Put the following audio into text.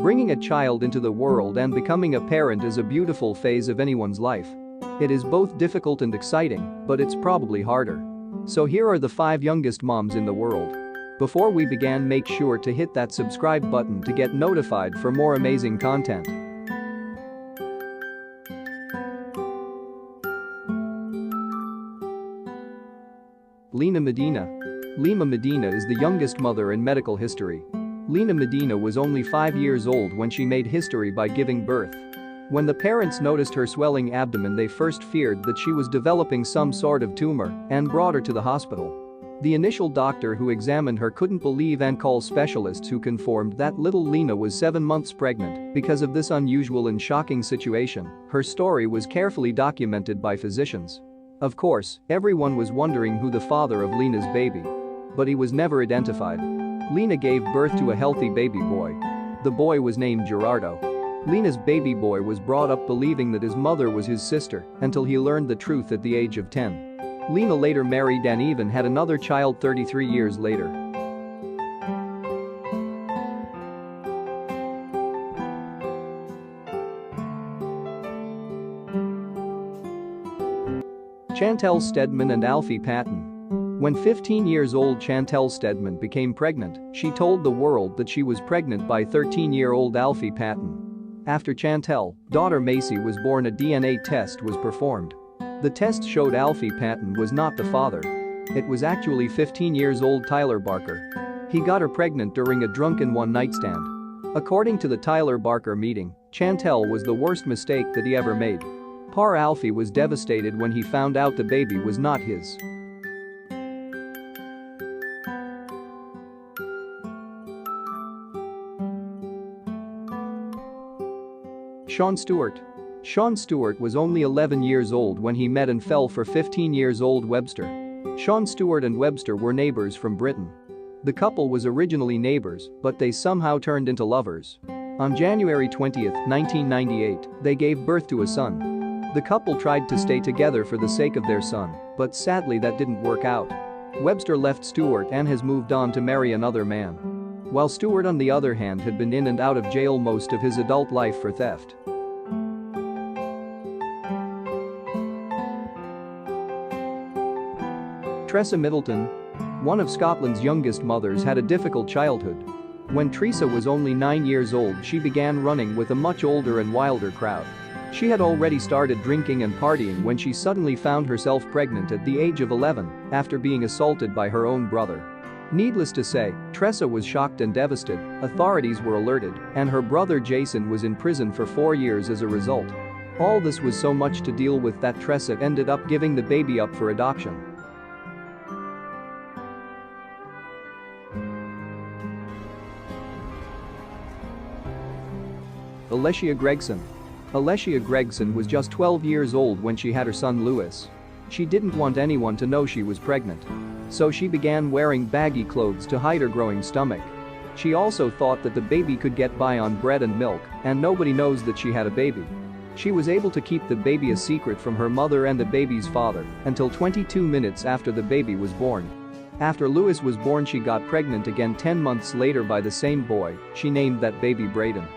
Bringing a child into the world and becoming a parent is a beautiful phase of anyone's life. It is both difficult and exciting, but it's probably harder. So here are the 5 youngest moms in the world. Before we begin, make sure to hit that subscribe button to get notified for more amazing content. Lena Medina. Lena Medina is the youngest mother in medical history. Lena Medina was only 5 years old when she made history by giving birth. When the parents noticed her swelling abdomen, they first feared that she was developing some sort of tumor and brought her to the hospital. The initial doctor who examined her couldn't believe and called specialists, who confirmed that little Lena was 7 months pregnant. Because of this unusual and shocking situation, her story was carefully documented by physicians. Of course, everyone was wondering who the father of Lena's baby. But he was never identified. Lena gave birth to a healthy baby boy. The boy was named Gerardo. Lena's baby boy was brought up believing that his mother was his sister until he learned the truth at the age of 10. Lena later married and even had another child 33 years later. Chantelle Steadman and Alfie Patton. When 15 years old Chantelle Steadman became pregnant, she told the world that she was pregnant by 13-year-old Alfie Patton. After Chantelle, daughter Macy was born, a DNA test was performed. The test showed Alfie Patton was not the father. It was actually 15 years old Tyler Barker. He got her pregnant during a drunken one-night stand. According to the Tyler Barker meeting, Chantelle was the worst mistake that he ever made. Poor Alfie was devastated when he found out the baby was not his. Stewart. Stewart was only 11 years old when he met and fell for 15-year-old Webster. Stewart and Webster were neighbors from Britain. The couple was originally neighbors, but they somehow turned into lovers. On January 20, 1998, they gave birth to a son. The couple tried to stay together for the sake of their son, but sadly that didn't work out. Webster left Stewart and has moved on to marry another man. While Stewart, on the other hand, had been in and out of jail most of his adult life for theft. Theresa Middleton. One of Scotland's youngest mothers had a difficult childhood. When Theresa was only 9 years old, she began running with a much older and wilder crowd. She had already started drinking and partying when she suddenly found herself pregnant at the age of 11 after being assaulted by her own brother. Needless to say, Theresa was shocked and devastated. Authorities were alerted, and her brother Jason was in prison for 4 years as a result. All this was so much to deal with that Theresa ended up giving the baby up for adoption. Alecia Gregson. Alecia Gregson was just 12 years old when she had her son Lewis. She didn't want anyone to know she was pregnant. So she began wearing baggy clothes to hide her growing stomach. She also thought that the baby could get by on bread and milk, and nobody knows that she had a baby. She was able to keep the baby a secret from her mother and the baby's father until 22 minutes after the baby was born. After Lewis was born, she got pregnant again 10 months later by the same boy. She named that baby Braden.